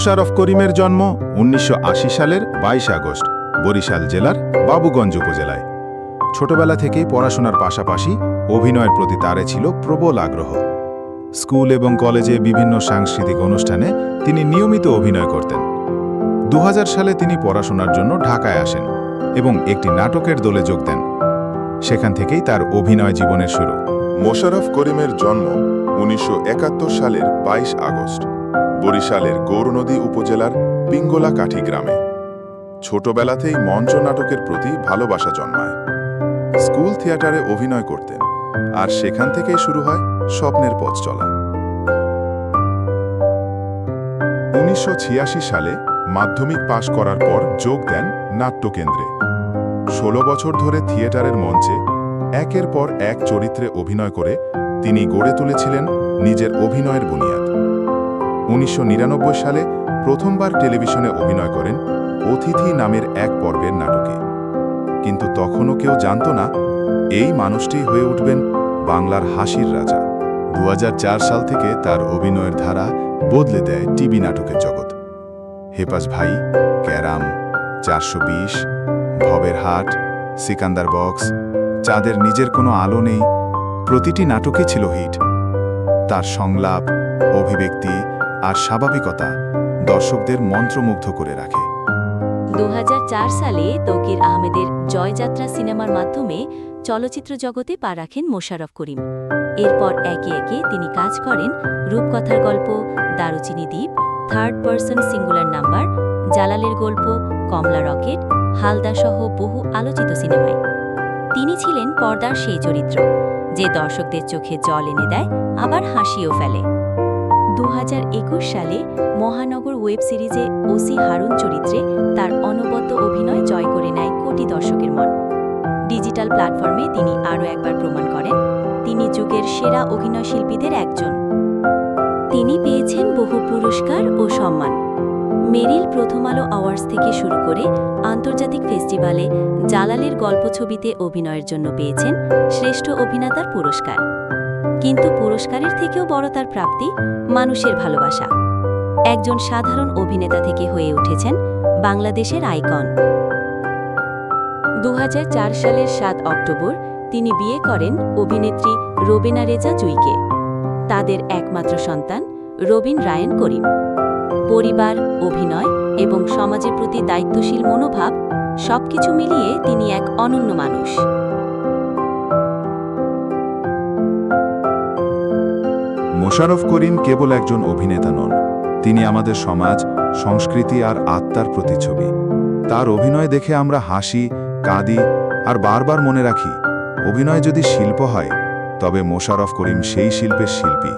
মোশাররফ করিমের জন্ম ১৯৮০ সালের ২২ আগস্ট বরিশাল জেলার বাবুগঞ্জ উপজেলায়। ছোটবেলা থেকেই পড়াশোনার পাশাপাশি অভিনয়ের প্রতি তারে ছিল প্রবল আগ্রহ। স্কুল এবং কলেজে বিভিন্ন সাংস্কৃতিক অনুষ্ঠানে তিনি নিয়মিত অভিনয় করতেন। ২০০০ সালে তিনি পড়াশোনার জন্য ঢাকায় আসেন এবং একটি নাটকের দলে যোগ দেন। সেখান থেকেই তার অভিনয় জীবনের শুরু। মোশাররফ করিমের জন্ম ১৯৭১ সালের ২২ আগস্ট বরিশালের গৌরনদী উপজেলার পিঙ্গলাকাঠি গ্রামে। ছোটবেলাতেই মঞ্চ নাটকের প্রতি ভালোবাসা জন্মায়। স্কুল থিয়েটারে অভিনয় করতেন, আর সেখান থেকেই শুরু হয় স্বপ্নের পথ চলা। ১৯৮৬ সালে মাধ্যমিক পাশ করার পর যোগ দেন নাট্যকেন্দ্রে। ১৬ বছর ধরে থিয়েটারের মঞ্চে একের পর এক চরিত্রে অভিনয় করে তিনি গড়ে তুলেছিলেন নিজের অভিনয়ের বুনিয়াদ। ১৯৯৯ সালে প্রথমবার টেলিভিশনে অভিনয় করেন অতিথি নামের এক পর্বের নাটকে। কিন্তু তখনও কেউ জানত না এই মানুষটি হয়ে উঠবেন বাংলার হাসির রাজা। ২০০৪ সাল থেকে তার অভিনয়ের ধারা বদলে দেয় টিভি নাটকের জগৎ। হেপাস ভাই, ক্যারাম, ৪২০, ভবের হাট, সিকান্দার বক্স, চাঁদের নিজের কোনো আলো নেই, প্রতিটি নাটকে ছিল হিট। তার সংলাপ, অভিব্যক্তি আর স্বাভাবিকতা দর্শকদের মন্ত্রমুগ্ধ করে রাখে। ২০০৪ সালে তৌকির আহমেদের জয়যাত্রা সিনেমার মাধ্যমে চলচ্চিত্র জগতে পা রাখেন মোশাররফ করিম। এরপর একে একে তিনি কাজ করেন রূপকথার গল্প, দারুচিনি দ্বীপ, থার্ড পারসন সিঙ্গুলার নাম্বার, জালালের গল্প, কমলা রকেট, হালদা সহ বহু আলোচিত সিনেমায়। তিনি ছিলেন পর্দার সেই চরিত্র যে দর্শকদের চোখে জল এনে দেয়, আবার হাসিও ফেলে। ২০২১ সালে মহানগর ওয়েব সিরিজে ওসি হারুন চরিত্রে তার অনবদ্য অভিনয় জয় করে নেয় কোটি দর্শকের মন। ডিজিটাল প্ল্যাটফর্মে তিনি আরও একবার প্রমাণ করেন তিনি যুগের সেরা অভিনয়শিল্পীদের একজন। তিনি পেয়েছেন বহু পুরস্কার ও সম্মান। মেরিল প্রথম আলো অ্যাওয়ার্ডস থেকে শুরু করে আন্তর্জাতিক ফেস্টিভ্যালে জালালের গল্প ছবিতে অভিনয়ের জন্য পেয়েছেন শ্রেষ্ঠ অভিনেতার পুরস্কার। কিন্তু পুরস্কারের থেকেও বড় তার প্রাপ্তি মানুষের ভালোবাসা। একজন সাধারণ অভিনেতা থেকে হয়ে উঠেছেন বাংলাদেশের আইকন। ২০০৪ সালের ৭ অক্টোবর তিনি বিয়ে করেন অভিনেত্রী রবিনা রেজা জুইকে। তাদের একমাত্র সন্তান রবিন রায়ান করিম। পরিবার, অভিনয় এবং সমাজের প্রতি দায়িত্বশীল মনোভাব সবকিছু মিলিয়ে তিনি এক অনন্য মানুষ। মোশাররফ করিম কেবল একজন অভিনেতা নন, তিনি আমাদের সমাজ, সংস্কৃতি আর আত্মার প্রতিচ্ছবি। তার অভিনয় দেখে আমরা হাসি, কাঁদি আর বারবার মনে রাখি অভিনয় যদি শিল্প হয় তবে মোশাররফ করিম সেই শিল্পের শিল্পী।